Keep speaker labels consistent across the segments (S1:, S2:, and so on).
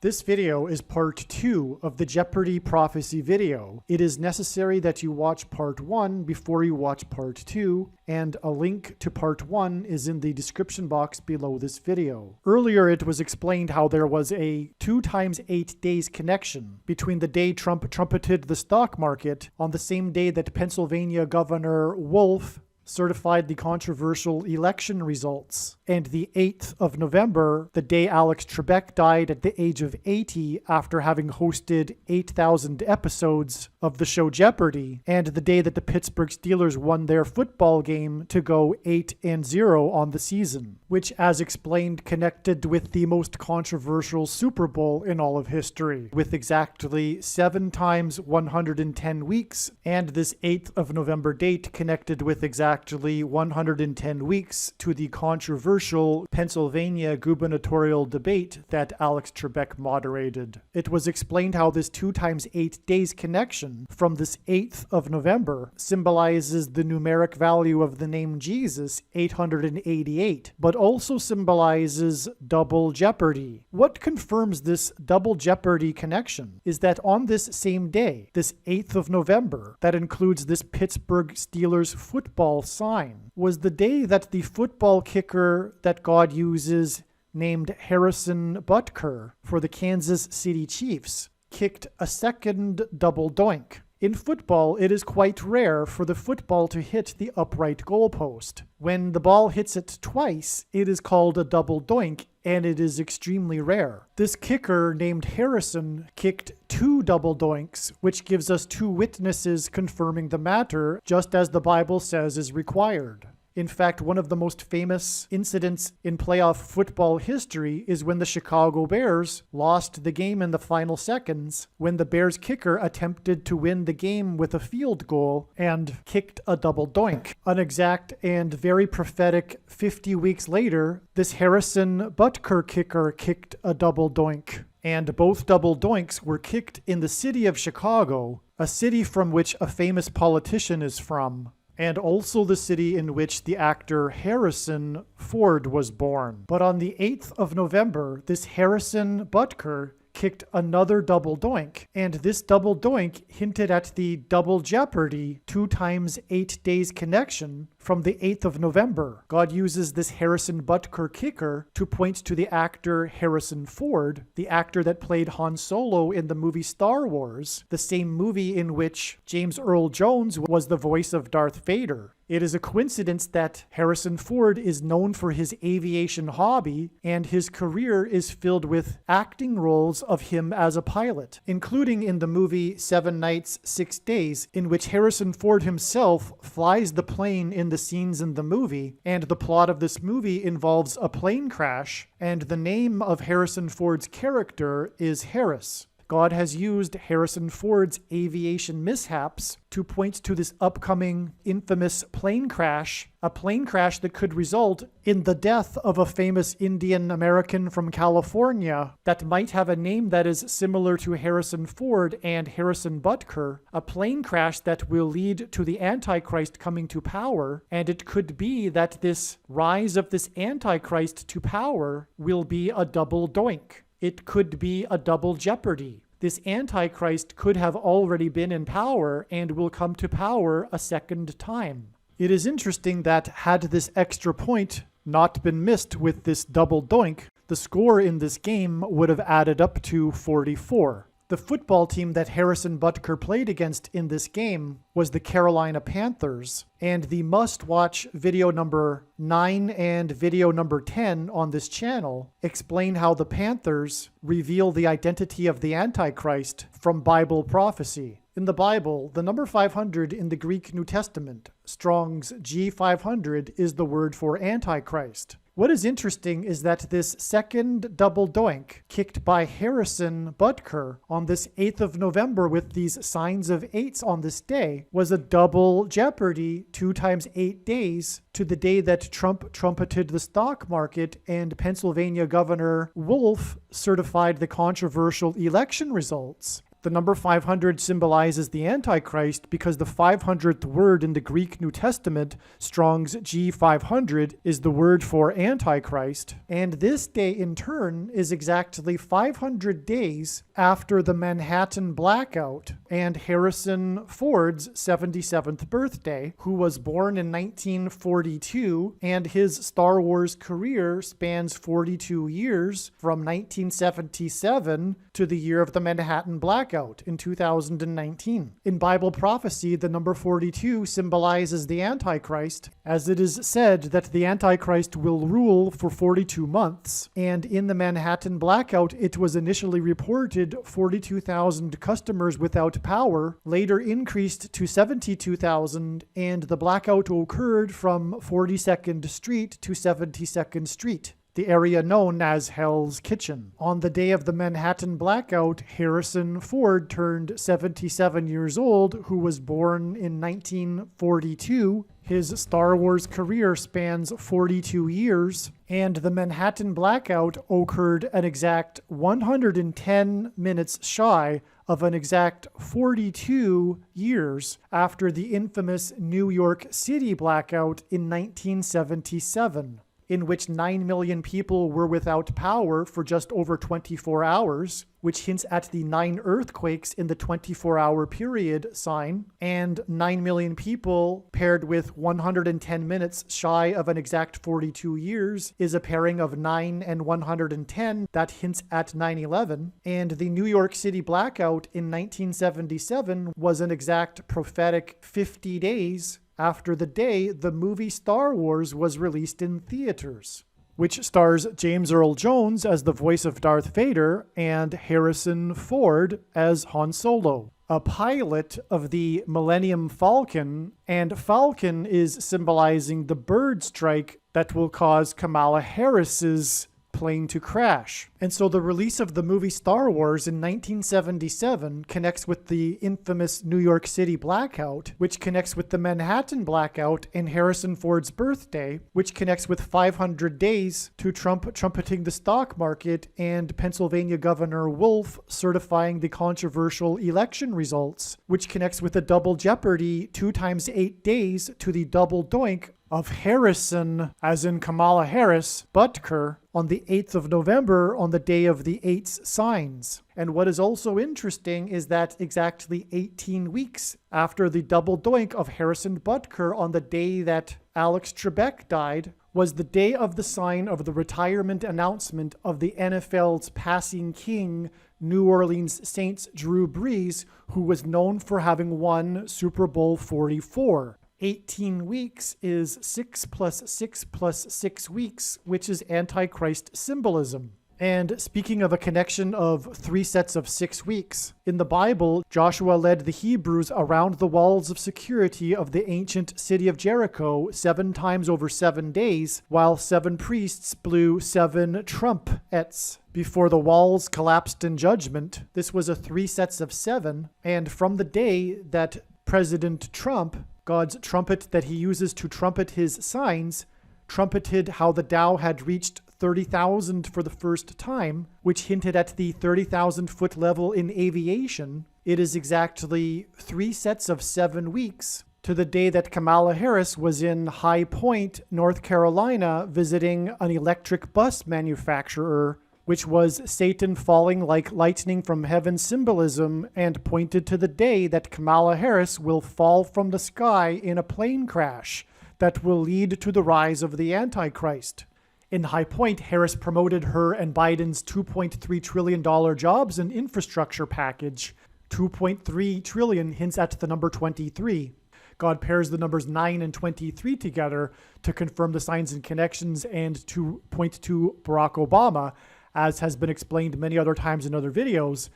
S1: This video is part 2 of the Jeopardy prophecy video. It is necessary that you watch part 1 before you watch part 2, and a link to part 1 is in the description box below this video. Earlier it was explained how there was a 2 times 8 days connection between the day Trump trumpeted the stock market on the same day that Pennsylvania Governor Wolf certified the controversial election results, and the 8th of November, the day Alex Trebek died at the age of 80 after having hosted 8,000 episodes of the show Jeopardy, and the day that the Pittsburgh Steelers won their football game to go 8-0 on the season, which, as explained, connected with the most controversial Super Bowl in all of history, with exactly 7 times 110 weeks, and this 8th of November date connected with exactly 110 weeks to the controversial Pennsylvania gubernatorial debate that Alex Trebek moderated. It was explained how this 2 times 8 days connection from this 8th of November symbolizes the numeric value of the name Jesus, 888, but also symbolizes double jeopardy. What confirms this double jeopardy connection is that on this same day, this 8th of November, that includes this Pittsburgh Steelers football sign, was the day that the football kicker that God uses, named Harrison Butker for the Kansas City Chiefs, kicked a second double doink. In football, it is quite rare for the football to hit the upright goalpost. When the ball hits it twice, it is called a double doink, and it is extremely rare. This kicker named Harrison kicked 2 double doinks, which gives us 2 witnesses confirming the matter, just as the Bible says is required. In fact, one of the most famous incidents in playoff football history is when the Chicago Bears lost the game in the final seconds, when the Bears kicker attempted to win the game with a field goal and kicked a double doink. An exact and very prophetic 50 weeks later, this Harrison Butker kicker kicked a double doink. And both double doinks were kicked in the city of Chicago, a city from which a famous politician is from, and also the city in which the actor Harrison Ford was born. But on the 8th of November, this Harrison Butker kicked another double doink, and this double doink hinted at the double jeopardy 2 times 8 days connection from the 8th of November. God uses this Harrison Butker kicker to point to the actor Harrison Ford, the actor that played Han Solo in the movie Star Wars, the same movie in which James Earl Jones was the voice of Darth Vader. It is a coincidence that Harrison Ford is known for his aviation hobby, and his career is filled with acting roles of him as a pilot, including in the movie 7 Nights, 6 Days, in which Harrison Ford himself flies the plane in the scenes in the movie, and the plot of this movie involves a plane crash, and the name of Harrison Ford's character is Harris. God has used Harrison Ford's aviation mishaps to point to this upcoming infamous plane crash, a plane crash that could result in the death of a famous Indian American from California that might have a name that is similar to Harrison Ford and Harrison Butker, a plane crash that will lead to the Antichrist coming to power, and it could be that this rise of this Antichrist to power will be a double doink. It could be a double jeopardy. This Antichrist could have already been in power and will come to power a second time. It is interesting that had this extra point not been missed with this double doink, the score in this game would have added up to 44. The football team that Harrison Butker played against in this game was the Carolina Panthers, and the must-watch video number 9 and video number 10 on this channel explain how the Panthers reveal the identity of the Antichrist from Bible prophecy. In the Bible, the number 500 in the Greek New Testament, Strong's G500, is the word for Antichrist. What is interesting is that this second double doink kicked by Harrison Butker on this 8th of November with these signs of 8s on this day was a double jeopardy 2 times 8 days to the day that Trump trumpeted the stock market and Pennsylvania Governor Wolf certified the controversial election results. The number 500 symbolizes the Antichrist because the 500th word in the Greek New Testament, Strong's G500, is the word for Antichrist. And this day in turn is exactly 500 days after the Manhattan Blackout and Harrison Ford's 77th birthday, who was born in 1942, and his Star Wars career spans 42 years from 1977 to the year of the Manhattan Blackout in 2019. In Bible prophecy, the number 42 symbolizes the Antichrist, as it is said that the Antichrist will rule for 42 months. And in the Manhattan Blackout, it was initially reported 42,000 customers without power, later increased to 72,000, and the blackout occurred from 42nd Street to 72nd Street, the area known as Hell's Kitchen. On the day of the Manhattan Blackout, Harrison Ford turned 77 years old, who was born in 1942. His Star Wars career spans 42 years, and the Manhattan Blackout occurred an exact 110 minutes shy of an exact 42 years after the infamous New York City blackout in 1977. In which 9 million people were without power for just over 24 hours, which hints at the 9 earthquakes in the 24-hour period sign, and 9 million people paired with 110 minutes shy of an exact 42 years is a pairing of 9 and 110 that hints at 9/11, and the New York City blackout in 1977 was an exact prophetic 50 days after the day the movie Star Wars was released in theaters, which stars James Earl Jones as the voice of Darth Vader and Harrison Ford as Han Solo, a pilot of the Millennium Falcon, and Falcon is symbolizing the bird strike that will cause Kamala Harris's plane to crash. And so the release of the movie Star Wars in 1977 connects with the infamous New York City blackout, which connects with the Manhattan blackout and Harrison Ford's birthday, which connects with 500 days to Trump trumpeting the stock market and Pennsylvania Governor Wolf certifying the controversial election results, which connects with the double jeopardy 2 times 8 days to the double doink of Harrison, as in Kamala Harris, Butker, on the 8th of November on the day of the 8 signs. And what is also interesting is that exactly 18 weeks after the double doink of Harrison Butker on the day that Alex Trebek died was the day of the sign of the retirement announcement of the NFL's passing king, New Orleans Saints Drew Brees, who was known for having won Super Bowl 44. 18 weeks is 6 plus 6 plus 6 weeks, which is Antichrist symbolism. And speaking of a connection of 3 sets of 6 weeks, in the Bible, Joshua led the Hebrews around the walls of security of the ancient city of Jericho 7 times over 7 days, while 7 priests blew 7 trumpets before the walls collapsed in judgment. This was a 3 sets of 7, and from the day that President Trump, God's trumpet that he uses to trumpet his signs, trumpeted how the Dow had reached 30,000 for the first time, which hinted at the 30,000-foot level in aviation. It is exactly 3 sets of 7 weeks to the day that Kamala Harris was in High Point, North Carolina, visiting an electric bus manufacturer, which was Satan falling like lightning from heaven symbolism, and pointed to the day that Kamala Harris will fall from the sky in a plane crash that will lead to the rise of the Antichrist. In High Point, Harris promoted her and Biden's $2.3 trillion jobs and infrastructure package. 2.3 trillion hints at the number 23. God pairs the numbers 9 and 23 together to confirm the signs and connections and to point to Barack Obama, as has been explained many other times in other videos,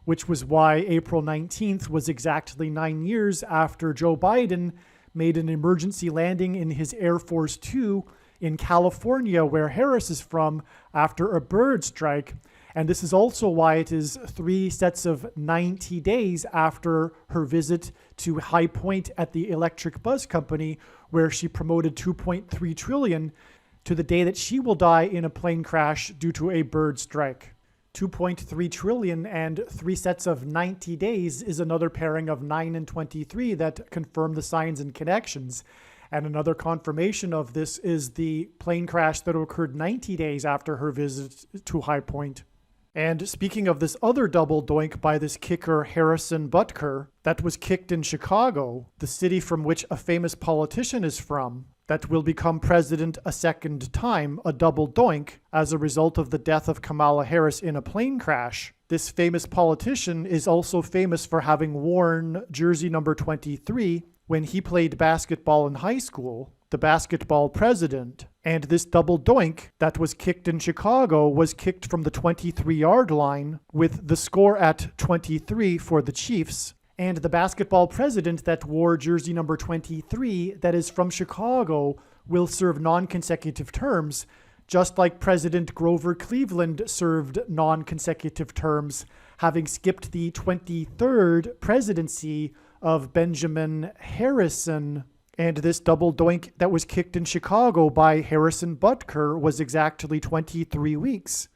S1: which was why April 19th was exactly 9 years after Joe Biden made an emergency landing in his Air Force Two in California, where Harris is from, after a bird strike. And this is also why it is 3 sets of 90 days after her visit to High Point at the electric bus company, where she promoted 2.3 trillion to the day that she will die in a plane crash due to a bird strike. 2.3 trillion and 3 sets of 90 days is another pairing of 9 and 23 that confirm the signs and connections. And another confirmation of this is the plane crash that occurred 90 days after her visit to High Point. And speaking of this other double doink by this kicker Harrison Butker, that was kicked in Chicago, the city from which a famous politician is from, that will become president a second time, a double doink, as a result of the death of Kamala Harris in a plane crash. This famous politician is also famous for having worn jersey number 23 when he played basketball in high school, the basketball president. And this double doink that was kicked in Chicago was kicked from the 23-yard line with the score at 23 for the Chiefs. And the basketball president that wore jersey number 23 that is from Chicago will serve non-consecutive terms, just like President Grover Cleveland served non-consecutive terms, having skipped the 23rd presidency of Benjamin Harrison. And this double doink that was kicked in Chicago by Harrison Butker was exactly 23 weeks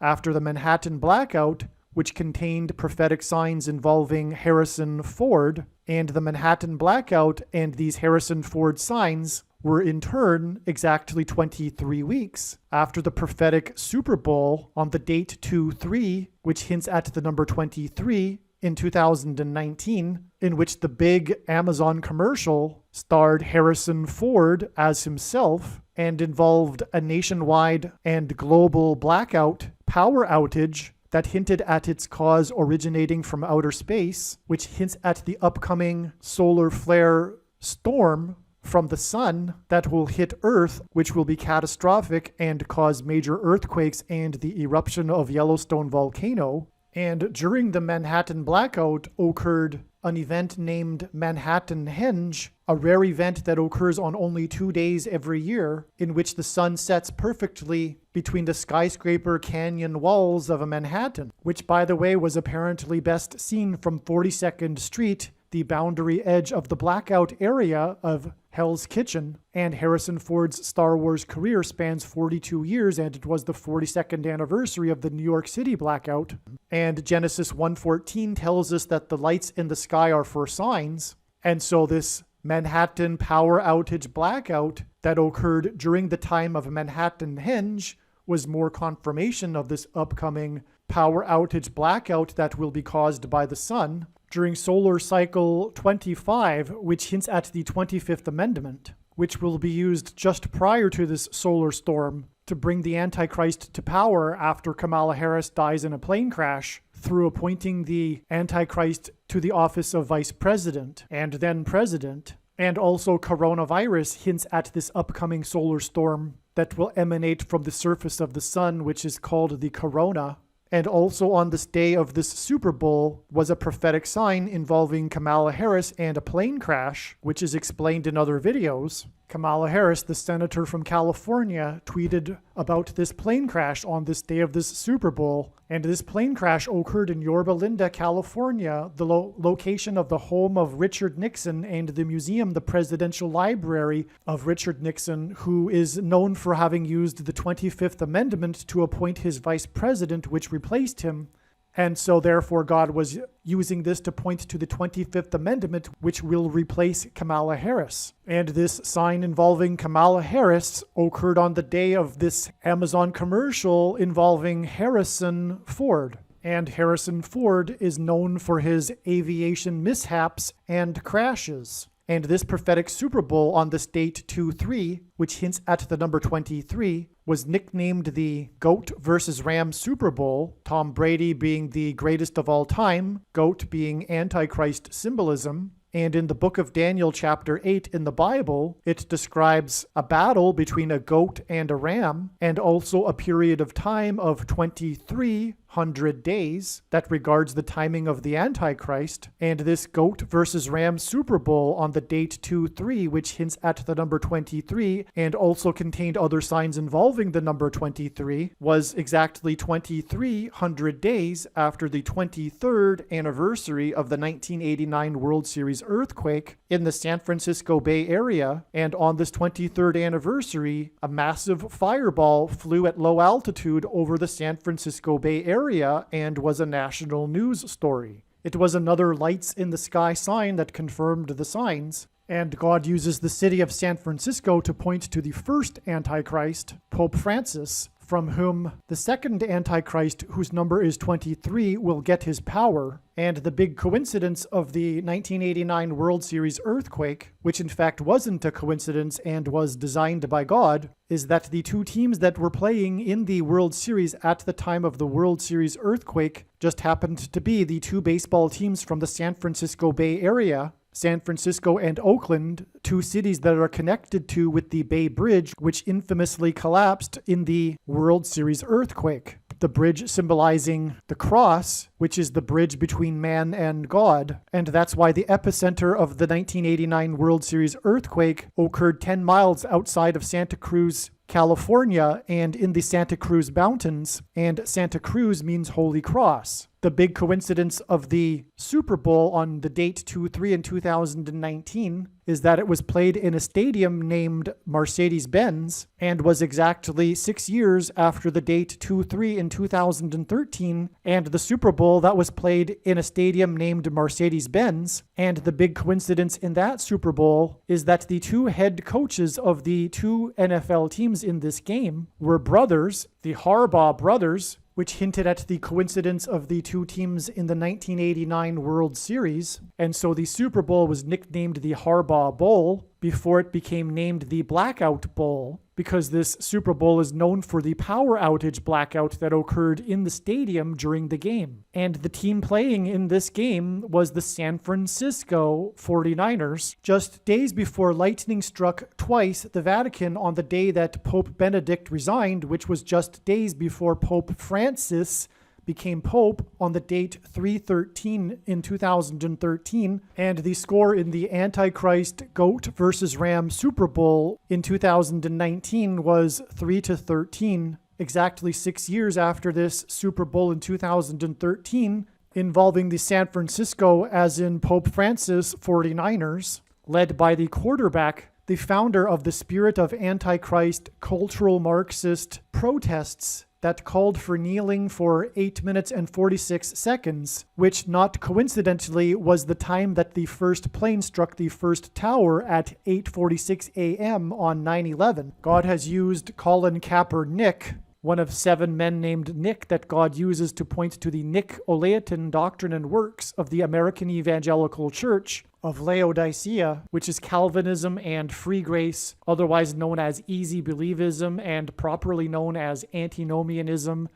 S1: after the Manhattan blackout, which contained prophetic signs involving Harrison Ford. And the Manhattan blackout and these Harrison Ford signs were in turn exactly 23 weeks after the prophetic Super Bowl on the date 2-3, which hints at the number 23, in 2019, in which the big Amazon commercial starred Harrison Ford as himself and involved a nationwide and global blackout power outage that hinted at its cause originating from outer space, which hints at the upcoming solar flare storm from the sun that will hit Earth, which will be catastrophic and cause major earthquakes and the eruption of Yellowstone volcano. And during the Manhattan blackout occurred an event named Manhattan Henge, a rare event that occurs on only 2 days every year, in which the sun sets perfectly between the skyscraper canyon walls of Manhattan, which, by the way, was apparently best seen from 42nd Street, the boundary edge of the blackout area of Hell's Kitchen. And Harrison Ford's Star Wars career spans 42 years, and it was the 42nd anniversary of the New York City blackout. And Genesis 1:14 tells us that the lights in the sky are for signs. And so this Manhattan power outage blackout that occurred during the time of Manhattan Henge was more confirmation of this upcoming power outage blackout that will be caused by the sun during solar cycle 25, which hints at the 25th Amendment, which will be used just prior to this solar storm to bring the Antichrist to power after Kamala Harris dies in a plane crash, through appointing the Antichrist to the office of Vice President and then President. And also coronavirus hints at this upcoming solar storm that will emanate from the surface of the sun, which is called the corona. And also on this day of this Super Bowl was a prophetic sign involving Kamala Harris and a plane crash, which is explained in other videos. Kamala Harris, the senator from California, tweeted about this plane crash on this day of this Super Bowl. And this plane crash occurred in Yorba Linda, California, the location of the home of Richard Nixon and the museum, the Presidential Library of Richard Nixon, who is known for having used the 25th Amendment to appoint his vice president, which replaced him. And so therefore God was using this to point to the 25th Amendment, which will replace Kamala Harris. And this sign involving Kamala Harris occurred on the day of this Amazon commercial involving Harrison Ford. And Harrison Ford is known for his aviation mishaps and crashes. And this prophetic Super Bowl on this date 2-3, which hints at the number 23, was nicknamed the GOAT versus Rams Super Bowl, Tom Brady being the greatest of all time, GOAT being Antichrist symbolism. And in the book of Daniel, chapter 8 in the Bible, it describes a battle between a goat and a ram, and also a period of time of 2300 days that regards the timing of the Antichrist. And this goat versus ram Super Bowl on the date 2-3, which hints at the number 23 and also contained other signs involving the number 23, was exactly 2300 days after the 23rd anniversary of the 1989 World Series earthquake in the San Francisco Bay Area. And on this 23rd anniversary, a massive fireball flew at low altitude over the San Francisco Bay Area, Area and was a national news story. It was another lights in the sky sign that confirmed the signs. And God uses the city of San Francisco to point to the first Antichrist, Pope Francis, from whom the second Antichrist, whose number is 23, will get his power. And the big coincidence of the 1989 World Series earthquake, which in fact wasn't a coincidence and was designed by God, is that the two teams that were playing in the World Series at the time of the World Series earthquake just happened to be the two baseball teams from the San Francisco Bay Area, San Francisco and Oakland, two cities that are connected to with the Bay Bridge, which infamously collapsed in the World Series earthquake. The bridge symbolizing the cross, which is the bridge between man and God. And that's why the epicenter of the 1989 World Series earthquake occurred 10 miles outside of Santa Cruz, California, and in the Santa Cruz Mountains. And Santa Cruz means Holy Cross. The big coincidence of the Super Bowl on the date 2-3 in 2019 is that it was played in a stadium named Mercedes-Benz and was exactly 6 years after the date 2-3 in 2013 and the Super Bowl that was played in a stadium named Mercedes-Benz. And the big coincidence in that Super Bowl is that the two head coaches of the two NFL teams in this game were brothers, the Harbaugh brothers, which hinted at the coincidence of the two teams in the 1989 World Series. And so the Super Bowl was nicknamed the Harbaugh Bowl before it became named the Blackout Bowl, because this Super Bowl is known for the power outage blackout that occurred in the stadium during the game. And the team playing in this game was the San Francisco 49ers. Just days before lightning struck twice the Vatican on the day that Pope Benedict resigned, which was just days before Pope Francis became Pope on the date 3/13 in 2013, and the score in the Antichrist Goat versus Ram Super Bowl in 2019 was 3-13, exactly 6 years after this Super Bowl in 2013, involving the San Francisco, as in Pope Francis 49ers, led by the quarterback, the founder of the Spirit of Antichrist cultural Marxist protests that called for kneeling for 8 minutes and 46 seconds, which not coincidentally was the time that the first plane struck the first tower at 8:46 a.m. on 9/11. God has used Colin Kaepernick, one of 7 men named Nick that God uses to point to the Nick-Olaetan doctrine and works of the American Evangelical Church of Laodicea, which is Calvinism and free grace, otherwise known as easy believism and properly known as antinomianism,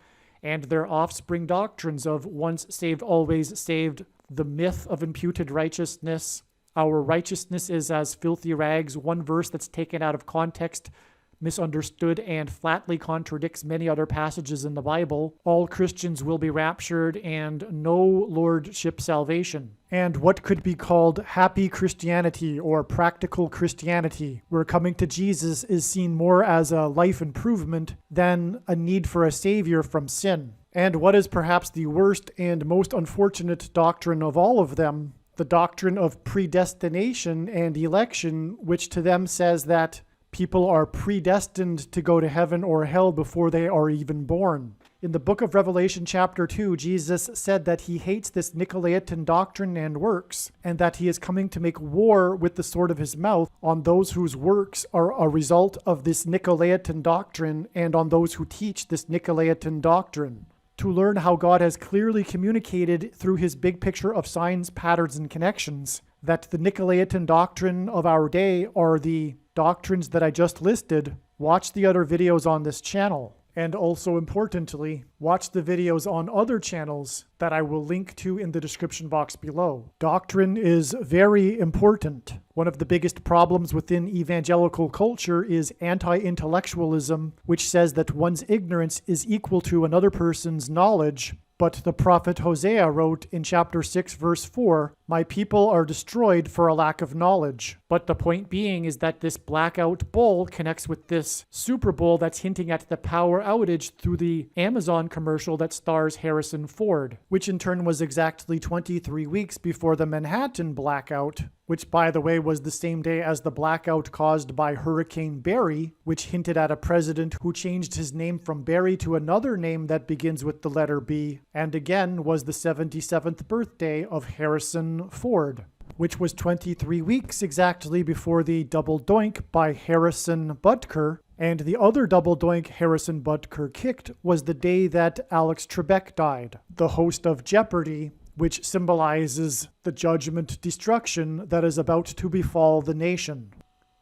S1: and their offspring doctrines of once saved, always saved, the myth of imputed righteousness. Our righteousness is as filthy rags, one verse that's taken out of context, misunderstood, and flatly contradicts many other passages in the Bible. All Christians will be raptured and no lordship salvation. And what could be called happy Christianity or practical Christianity, where coming to Jesus is seen more as a life improvement than a need for a savior from sin. And what is perhaps the worst and most unfortunate doctrine of all of them, the doctrine of predestination and election, which to them says that people are predestined to go to heaven or hell before they are even born. In the book of Revelation chapter 2, Jesus said that he hates this Nicolaitan doctrine and works, and that he is coming to make war with the sword of his mouth on those whose works are a result of this Nicolaitan doctrine and on those who teach this Nicolaitan doctrine. To learn how God has clearly communicated through his big picture of signs, patterns, and connections that the Nicolaitan doctrine of our day are the doctrines that I just listed, watch the other videos on this channel. And also importantly, watch the videos on other channels that I will link to in the description box below. Doctrine is very important. One of the biggest problems within evangelical culture is anti-intellectualism, which says that one's ignorance is equal to another person's knowledge. But the prophet Hosea wrote in chapter 6, verse 4, My people are destroyed for a lack of knowledge. But the point being is that this blackout bowl connects with this Super Bowl that's hinting at the power outage through the Amazon commercial that stars Harrison Ford, which in turn was exactly 23 weeks before the Manhattan blackout, which, by the way, was the same day as the blackout caused by Hurricane Barry, which hinted at a president who changed his name from Barry to another name that begins with the letter B, and again was the 77th birthday of Harrison Ford, which was 23 weeks exactly before the Double Doink by Harrison Butker. And the other Double Doink Harrison Butker kicked was the day that Alex Trebek died, the host of Jeopardy, which symbolizes the judgment destruction that is about to befall the nation.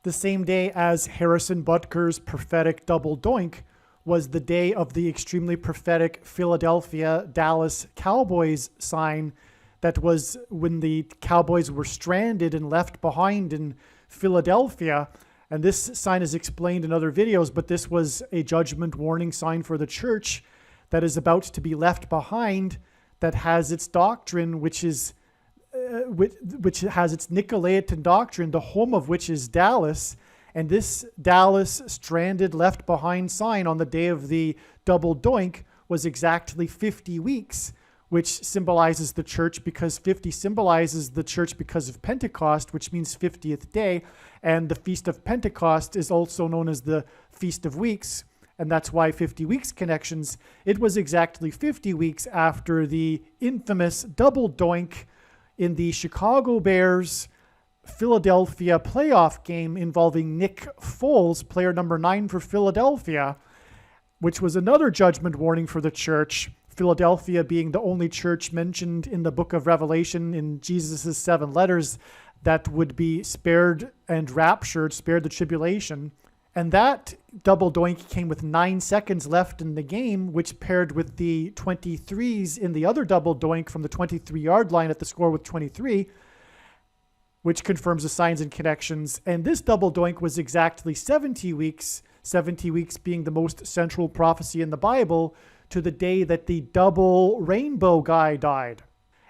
S1: The same day as Harrison Butker's prophetic Double Doink was the day of the extremely prophetic Philadelphia-Dallas Cowboys sign that was when the Cowboys were stranded and left behind in Philadelphia. And this sign is explained in other videos, but this was a judgment warning sign for the church that is about to be left behind, that has its doctrine, which has its Nicolaitan doctrine, the home of which is Dallas. And this Dallas stranded, left behind sign on the day of the Double Doink was exactly 50 weeks, which symbolizes the church, because 50 symbolizes the church because of Pentecost, which means 50th day. And the Feast of Pentecost is also known as the Feast of Weeks. And that's why 50 weeks connections. It was exactly 50 weeks after the infamous Double Doink in the Chicago Bears Philadelphia playoff game involving Nick Foles, player number 9 for Philadelphia, which was another judgment warning for the church. Philadelphia being the only church mentioned in the book of Revelation in Jesus' 7 letters that would be spared and raptured, spared the tribulation. And that Double Doink came with 9 seconds left in the game, which paired with the 23s in the other Double Doink from the 23-yard line at the score with 23, which confirms the signs and connections. And this Double Doink was exactly 70 weeks being the most central prophecy in the Bible, to the day that the double rainbow guy died.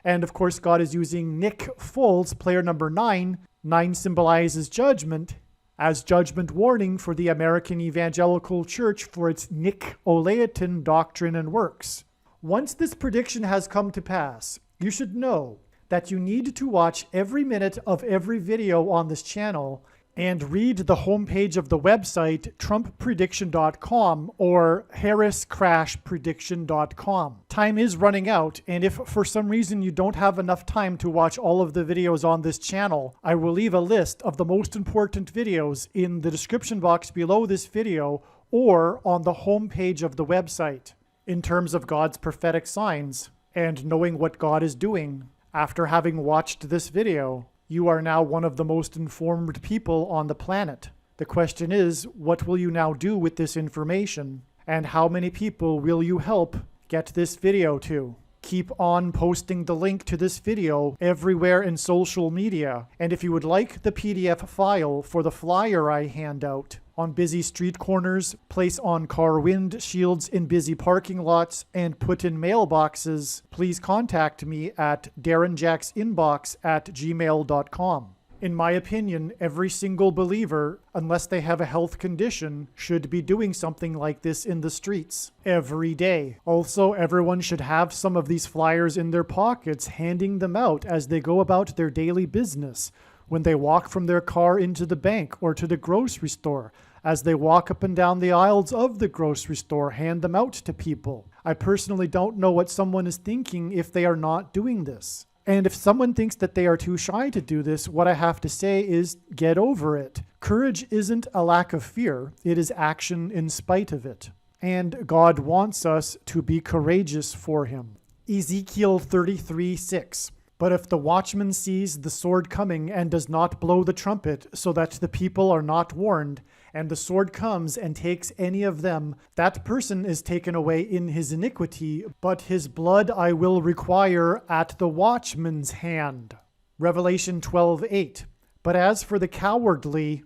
S1: And of course, God is using Nick Foles, player number 9. 9 symbolizes judgment, as judgment warning for the American Evangelical Church for its Nicolaitan doctrine and works. Once this prediction has come to pass, you should know that you need to watch every minute of every video on this channel and read the homepage of the website TrumpPrediction.com or HarrisCrashPrediction.com. Time is running out, and if for some reason you don't have enough time to watch all of the videos on this channel, I will leave a list of the most important videos in the description box below this video or on the homepage of the website. In terms of God's prophetic signs and knowing what God is doing, after having watched this video, you are now one of the most informed people on the planet. The question is, what will you now do with this information? And how many people will you help get this video to? Keep on posting the link to this video everywhere in social media. And if you would like the PDF file for the flyer I hand out on busy street corners, place on car windshields in busy parking lots, and put in mailboxes, please contact me at darrenjacksinbox@gmail.com. In my opinion, every single believer, unless they have a health condition, should be doing something like this in the streets every day. Also, everyone should have some of these flyers in their pockets, handing them out as they go about their daily business, when they walk from their car into the bank or to the grocery store. As they walk up and down the aisles of the grocery store, hand them out to people. I personally don't know what someone is thinking if they are not doing this. And if someone thinks that they are too shy to do this, what I have to say is get over it. Courage isn't a lack of fear. It is action in spite of it. And God wants us to be courageous for him. Ezekiel 33:6. But if the watchman sees the sword coming and does not blow the trumpet, so that the people are not warned, and the sword comes and takes any of them, that person is taken away in his iniquity, but his blood I will require at the watchman's hand. Revelation 12:8. But as for the cowardly,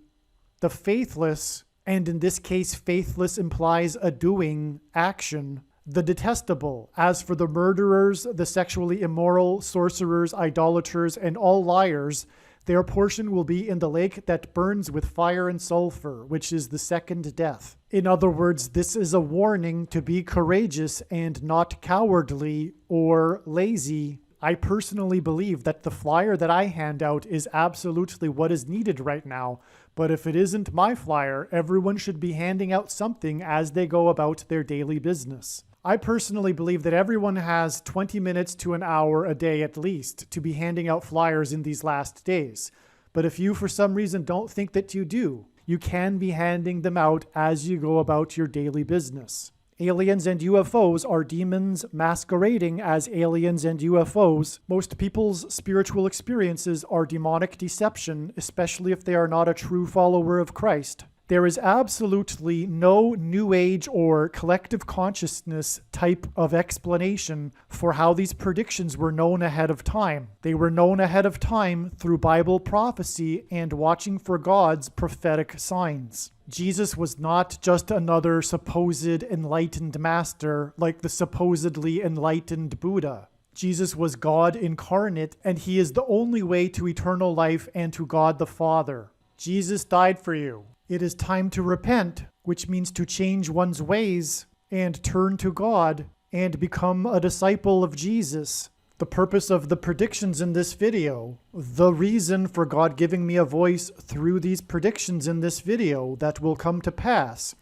S1: the faithless, and in this case faithless implies a doing action, the detestable. As for the murderers, the sexually immoral, sorcerers, idolaters, and all liars, their portion will be in the lake that burns with fire and sulfur, which is the second death. In other words, this is a warning to be courageous and not cowardly or lazy. I personally believe that the flyer that I hand out is absolutely what is needed right now. But if it isn't my flyer, everyone should be handing out something as they go about their daily business. I personally believe that everyone has 20 minutes to an hour a day at least to be handing out flyers in these last days. But if you for some reason don't think that you do, you can be handing them out as you go about your daily business. Aliens and UFOs are demons masquerading as aliens and UFOs. Most people's spiritual experiences are demonic deception, especially if they are not a true follower of Christ. There is absolutely no New Age or collective consciousness type of explanation for how these predictions were known ahead of time. They were known ahead of time through Bible prophecy and watching for God's prophetic signs. Jesus was not just another supposed enlightened master like the supposedly enlightened Buddha. Jesus was God incarnate, and he is the only way to eternal life and to God the Father. Jesus died for you. It is time to repent, which means to change one's ways and turn to God and become a disciple of Jesus. The purpose of the predictions in this video, the reason for God giving me a voice through these predictions in this video that will come to pass,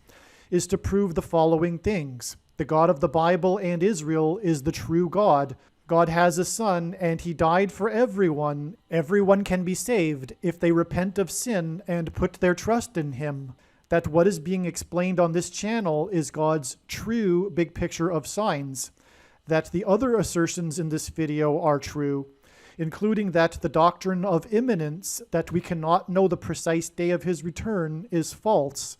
S1: is to prove the following things. The God of the Bible and Israel is the true God. God has a son, and he died for everyone. Everyone can be saved if they repent of sin and put their trust in him. That what is being explained on this channel is God's true big picture of signs. That the other assertions in this video are true, including that the doctrine of imminence, that we cannot know the precise day of his return, is false.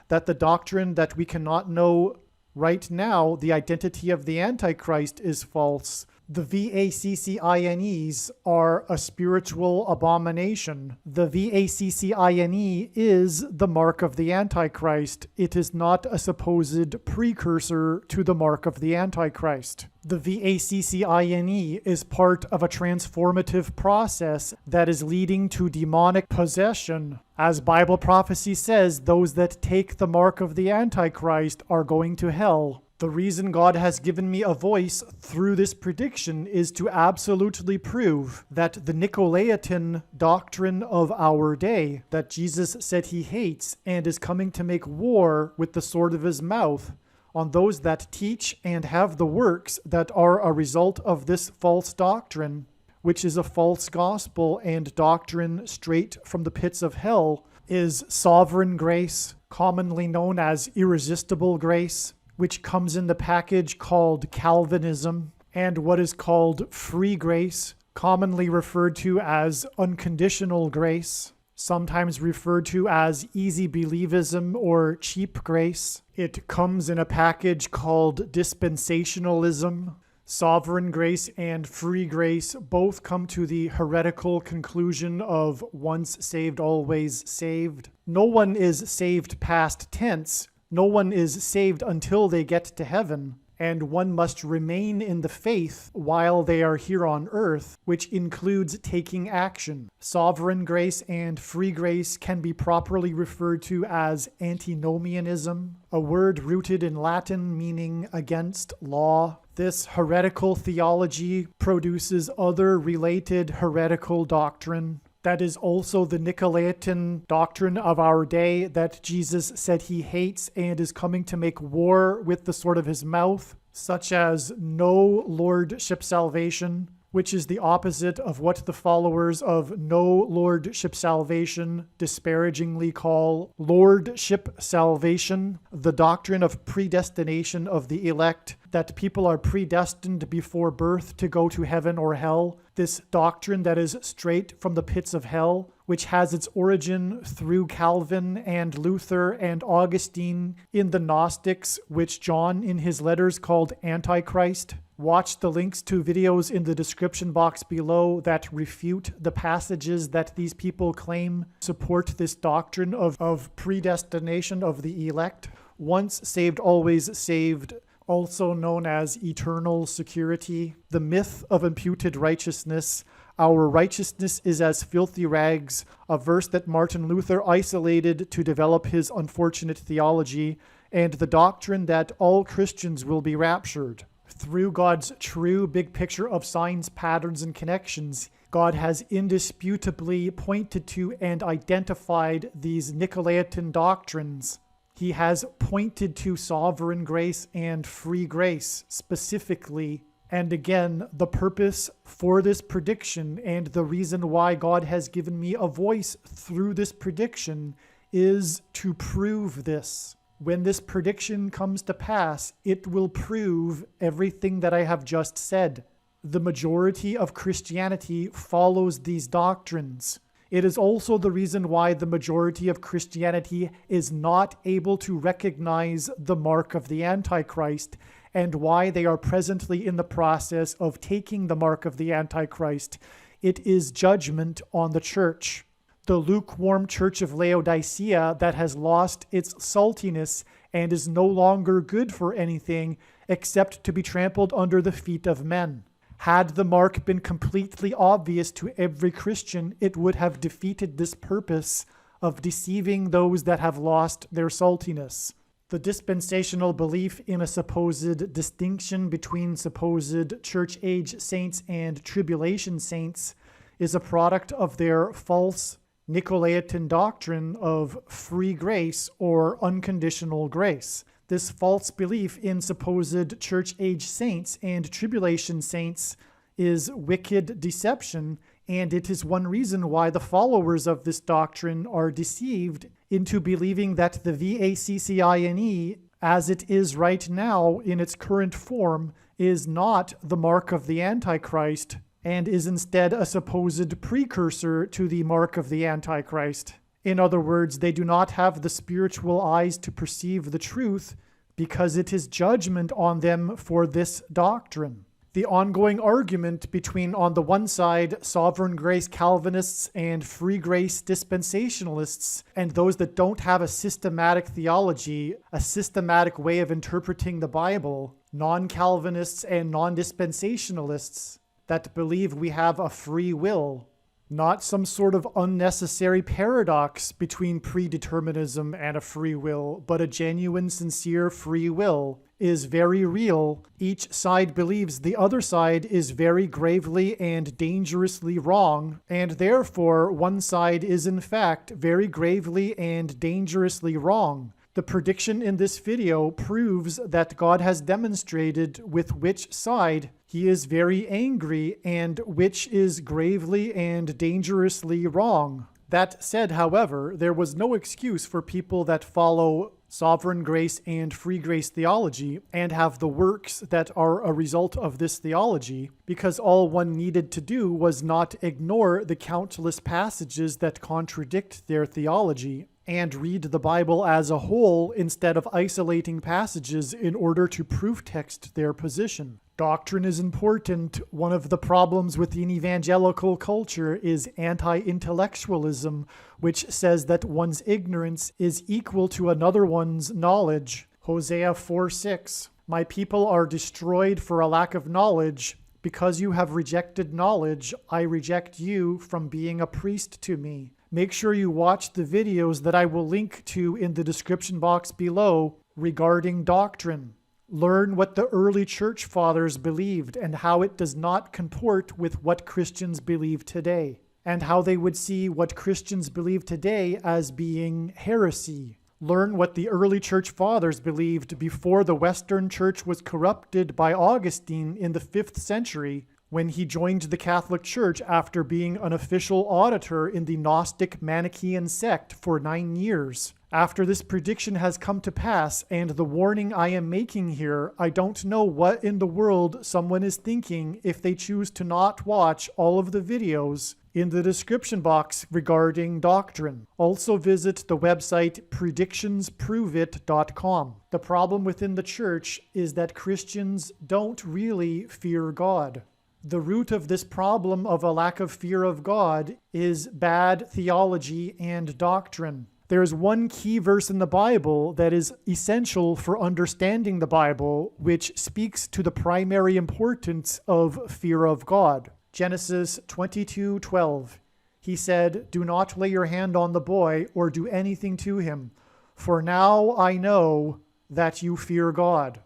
S1: That the doctrine that we cannot know right now the identity of the Antichrist is false. The VACCINEs are a spiritual abomination. The VACCINE is the mark of the Antichrist. It is not a supposed precursor to the mark of the Antichrist. The VACCINE is part of a transformative process that is leading to demonic possession. As Bible prophecy says, those that take the mark of the Antichrist are going to hell. The reason God has given me a voice through this prediction is to absolutely prove that the Nicolaitan doctrine of our day, that Jesus said he hates and is coming to make war with the sword of his mouth on those that teach and have the works that are a result of this false doctrine, which is a false gospel and doctrine straight from the pits of hell, is sovereign grace, commonly known as irresistible grace, which comes in the package called Calvinism, and what is called free grace, commonly referred to as unconditional grace, sometimes referred to as easy believism or cheap grace. It comes in a package called dispensationalism. Sovereign grace and free grace both come to the heretical conclusion of once saved, always saved. No one is saved past tense. No one is saved until they get to heaven, and one must remain in the faith while they are here on earth, which includes taking action. Sovereign grace and free grace can be properly referred to as antinomianism, a word rooted in Latin meaning against law. This heretical theology produces other related heretical doctrine. That is also the Nicolaitan doctrine of our day that Jesus said he hates and is coming to make war with the sword of his mouth, such as no lordship salvation, which is the opposite of what the followers of no lordship salvation disparagingly call lordship salvation, the doctrine of predestination of the elect, that people are predestined before birth to go to heaven or hell. This doctrine that is straight from the pits of hell, which has its origin through Calvin and Luther and Augustine in the Gnostics, which John in his letters called Antichrist. Watch the links to videos in the description box below that refute the passages that these people claim support this doctrine of predestination of the elect. Once saved, always saved also known as eternal security, the myth of imputed righteousness, our righteousness is as filthy rags, a verse that Martin Luther isolated to develop his unfortunate theology, and the doctrine that all Christians will be raptured. Through God's true big picture of signs, patterns, and connections, God has indisputably pointed to and identified these Nicolaitan doctrines. He has pointed to sovereign grace and free grace specifically. And again, the purpose for this prediction and the reason why God has given me a voice through this prediction is to prove this. When this prediction comes to pass, it will prove everything that I have just said. The majority of Christianity follows these doctrines. It is also the reason why the majority of Christianity is not able to recognize the mark of the Antichrist, and why they are presently in the process of taking the mark of the Antichrist. It is judgment on the church. The lukewarm church of Laodicea that has lost its saltiness and is no longer good for anything except to be trampled under the feet of men. Had the mark been completely obvious to every Christian, it would have defeated this purpose of deceiving those that have lost their saltiness. The dispensational belief in a supposed distinction between supposed church age saints and tribulation saints is a product of their false Nicolaitan doctrine of free grace or unconditional grace. This false belief in supposed church age saints and tribulation saints is wicked deception, and it is one reason why the followers of this doctrine are deceived into believing that the VACCINE, as it is right now in its current form, is not the mark of the Antichrist, and is instead a supposed precursor to the mark of the Antichrist. In other words, they do not have the spiritual eyes to perceive the truth because it is judgment on them for this doctrine. The ongoing argument between, on the one side, sovereign grace Calvinists and free grace dispensationalists, and those that don't have a systematic theology, a systematic way of interpreting the Bible, non-Calvinists and non-dispensationalists that believe we have a free will, not some sort of unnecessary paradox between predeterminism and a free will, but a genuine, sincere free will, is very real. Each side believes the other side is very gravely and dangerously wrong, and therefore one side is in fact very gravely and dangerously wrong. The prediction in this video proves that God has demonstrated with which side he is very angry and which is gravely and dangerously wrong. That said, however, there was no excuse for people that follow sovereign grace and free grace theology and have the works that are a result of this theology, because all one needed to do was not ignore the countless passages that contradict their theology and read the Bible as a whole instead of isolating passages in order to proof text their position. Doctrine is important. One of the problems within evangelical culture is anti-intellectualism, which says that one's ignorance is equal to another one's knowledge. Hosea 4:6. My people are destroyed for a lack of knowledge. Because you have rejected knowledge, I reject you from being a priest to me. Make sure you watch the videos that I will link to in the description box below regarding doctrine. Learn what the early church fathers believed and how it does not comport with what Christians believe today, and how they would see what Christians believe today as being heresy. Learn what the early church fathers believed before the Western church was corrupted by Augustine in the 5th century, when he joined the Catholic Church after being an official auditor in the Gnostic Manichaean sect for 9 years. After this prediction has come to pass, and the warning I am making here, I don't know what in the world someone is thinking if they choose to not watch all of the videos in the description box regarding doctrine. Also visit the website predictionsproveit.com. The problem within the church is that Christians don't really fear God. The root of this problem of a lack of fear of God is bad theology and doctrine. There is one key verse in the Bible that is essential for understanding the Bible, which speaks to the primary importance of fear of God. Genesis 22:12. He said, "Do not lay your hand on the boy or do anything to him, for now I know that you fear God,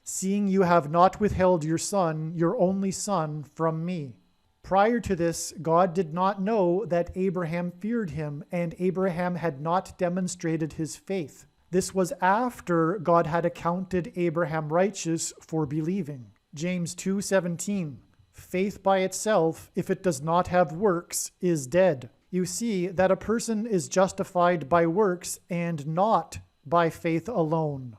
S1: seeing you have not withheld your son, your only son, from me." Prior to this, God did not know that Abraham feared him, and Abraham had not demonstrated his faith. This was after God had accounted Abraham righteous for believing. James 2:17. Faith by itself, if it does not have works, is dead. You see that a person is justified by works and not by faith alone.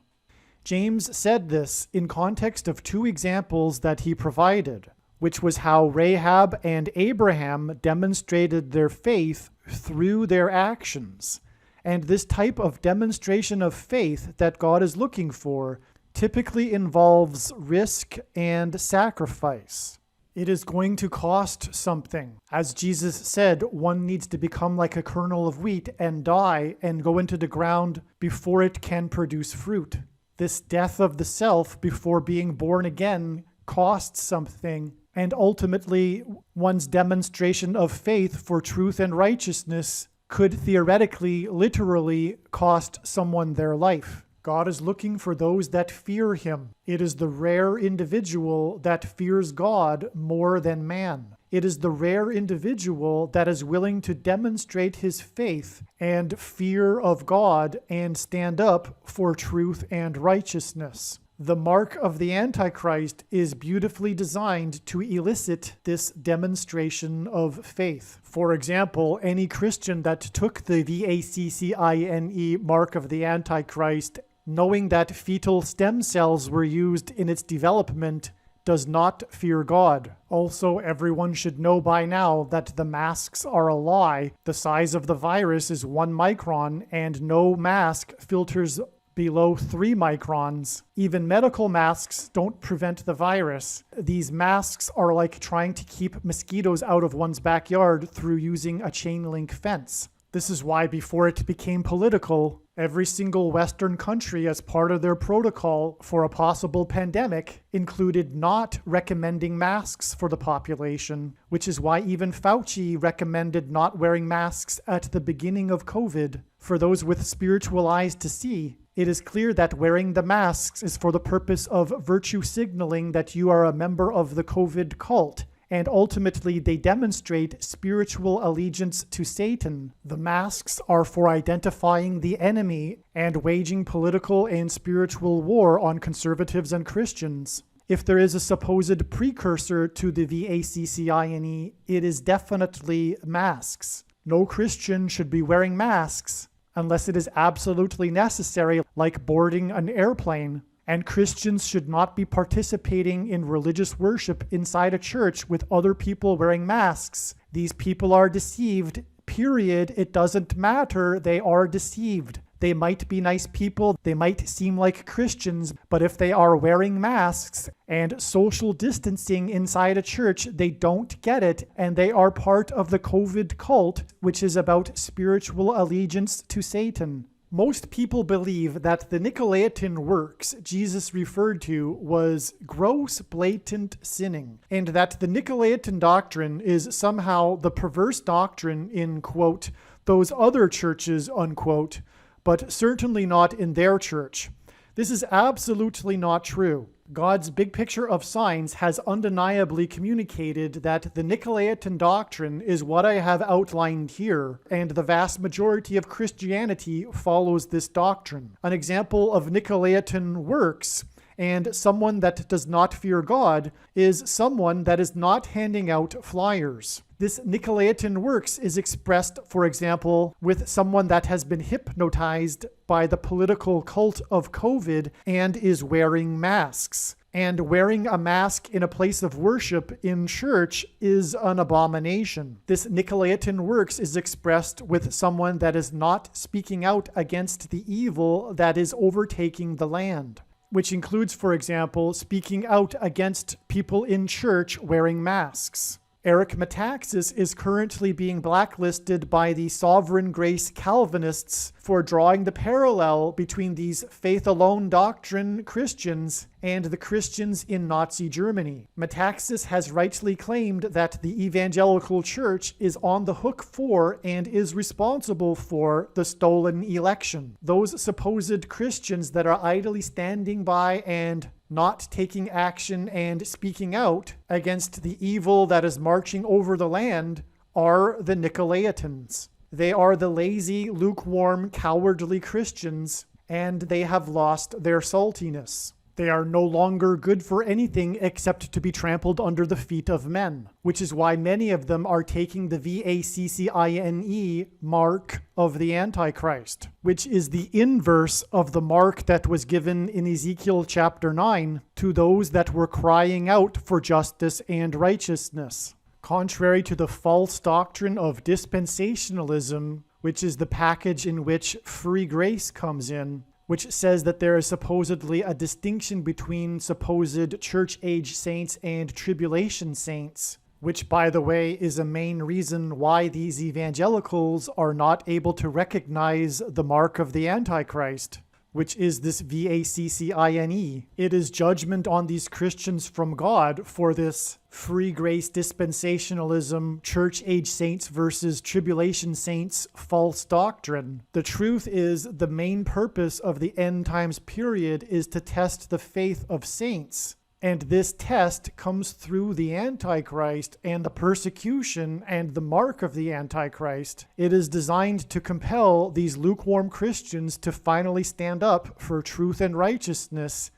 S1: James said this in context of two examples that he provided, which was how Rahab and Abraham demonstrated their faith through their actions. And this type of demonstration of faith that God is looking for typically involves risk and sacrifice. It is going to cost something. As Jesus said, one needs to become like a kernel of wheat and die and go into the ground before it can produce fruit. This death of the self before being born again costs something, and ultimately one's demonstration of faith for truth and righteousness could theoretically, literally cost someone their life. God is looking for those that fear him. It is the rare individual that fears God more than man. It is the rare individual that is willing to demonstrate his faith and fear of God and stand up for truth and righteousness. The mark of the Antichrist is beautifully designed to elicit this demonstration of faith. For example, any Christian that took the VACCINE mark of the Antichrist, knowing that fetal stem cells were used in its development, does not fear God. Also, everyone should know by now that the masks are a lie. The size of the virus is 1 micron, and no mask filters below 3 microns. Even medical masks don't prevent the virus. These masks are like trying to keep mosquitoes out of one's backyard through using a chain link fence. This is why before it became political, every single Western country, as part of their protocol for a possible pandemic, included not recommending masks for the population, which is why even Fauci recommended not wearing masks at the beginning of COVID. For those with spiritual eyes to see, it is clear that wearing the masks is for the purpose of virtue signaling that you are a member of the COVID cult, and ultimately they demonstrate spiritual allegiance to Satan. The masks are for identifying the enemy and waging political and spiritual war on conservatives and Christians. If there is a supposed precursor to the VACCINE, it is definitely masks. No Christian should be wearing masks unless it is absolutely necessary, like boarding an airplane. And Christians should not be participating in religious worship inside a church with other people wearing masks. These people are deceived, period. It doesn't matter. They are deceived. They might be nice people. They might seem like Christians, but if they are wearing masks and social distancing inside a church, they don't get it, and they are part of the COVID cult, which is about spiritual allegiance to Satan. Most people believe that the Nicolaitan works Jesus referred to was gross, blatant sinning, and that the Nicolaitan doctrine is somehow the perverse doctrine in, quote, those other churches, unquote, but certainly not in their church. This is absolutely not true. God's big picture of signs has undeniably communicated that the Nicolaitan doctrine is what I have outlined here, and the vast majority of Christianity follows this doctrine. An example of Nicolaitan works and someone that does not fear God is someone that is not handing out flyers. This Nicolaitan works is expressed, for example, with someone that has been hypnotized by the political cult of COVID and is wearing masks. And wearing a mask in a place of worship in church is an abomination. This Nicolaitan works is expressed with someone that is not speaking out against the evil that is overtaking the land, which includes, for example, speaking out against people in church wearing masks. Eric Metaxas is currently being blacklisted by the Sovereign Grace Calvinists for drawing the parallel between these faith alone doctrine Christians and the Christians in Nazi Germany. Metaxas has rightly claimed that the evangelical church is on the hook for and is responsible for the stolen election. Those supposed Christians that are idly standing by and not taking action and speaking out against the evil that is marching over the land are the Nicolaitans. They are the lazy, lukewarm, cowardly Christians, and they have lost their saltiness. They are no longer good for anything except to be trampled under the feet of men, which is why many of them are taking the VACCINE mark of the Antichrist, which is the inverse of the mark that was given in Ezekiel chapter 9 to those that were crying out for justice and righteousness. Contrary to the false doctrine of dispensationalism, which is the package in which free grace comes in, which says that there is supposedly a distinction between supposed church-age saints and tribulation saints, which, by the way, is a main reason why these evangelicals are not able to recognize the mark of the Antichrist, which is this VACCINE. It is judgment on these Christians from God for this free grace dispensationalism, church age saints versus tribulation saints false doctrine. The truth is the main purpose of the end times period is to test the faith of saints. And this test comes through the Antichrist and the persecution and the mark of the Antichrist. It is designed to compel these lukewarm Christians to finally stand up for truth and righteousness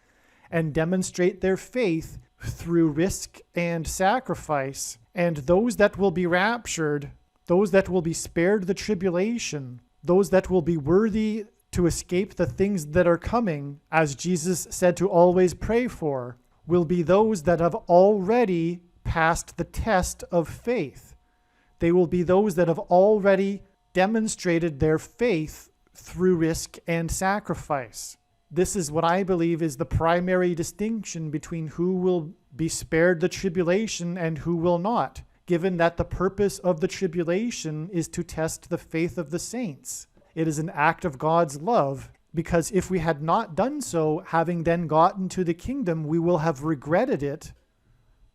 S1: and demonstrate their faith through risk and sacrifice. And those that will be raptured, those that will be spared the tribulation, those that will be worthy to escape the things that are coming, as Jesus said to always pray for, will be those that have already passed the test of faith. They will be those that have already demonstrated their faith through risk and sacrifice. This is what I believe is the primary distinction between who will be spared the tribulation and who will not, given that the purpose of the tribulation is to test the faith of the saints. It is an act of God's love, because if we had not done so, having then gotten to the kingdom, we will have regretted it,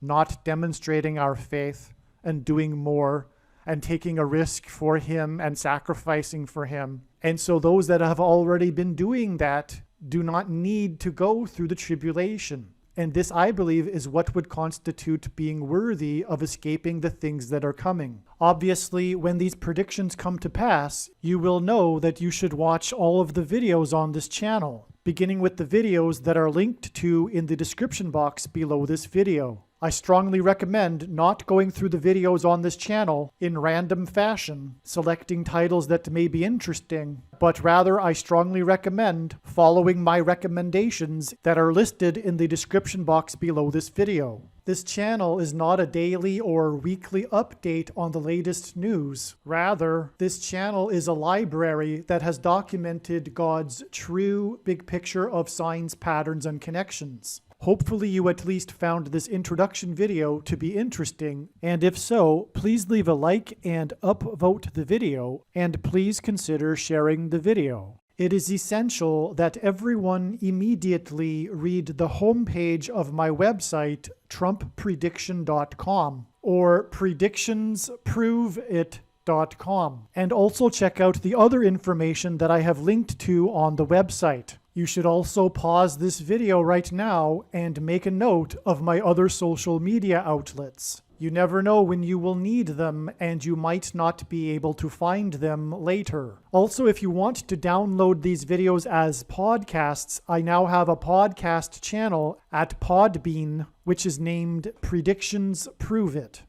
S1: not demonstrating our faith and doing more and taking a risk for him and sacrificing for him. And so those that have already been doing that do not need to go through the tribulation. And this, I believe, is what would constitute being worthy of escaping the things that are coming. Obviously, when these predictions come to pass, you will know that you should watch all of the videos on this channel, beginning with the videos that are linked to in the description box below this video. I strongly recommend not going through the videos on this channel in random fashion, selecting titles that may be interesting, but rather I strongly recommend following my recommendations that are listed in the description box below this video. This channel is not a daily or weekly update on the latest news. Rather, this channel is a library that has documented God's true big picture of signs, patterns, and connections. Hopefully you at least found this introduction video to be interesting, and if so, please leave a like and upvote the video, and please consider sharing the video. It is essential that everyone immediately read the homepage of my website, TrumpPrediction.com, or PredictionsProveIt.com, and also check out the other information that I have linked to on the website. You should also pause this video right now and make a note of my other social media outlets. You never know when you will need them, and you might not be able to find them later. Also, if you want to download these videos as podcasts, I now have a podcast channel at Podbean, which is named Predictions Prove It.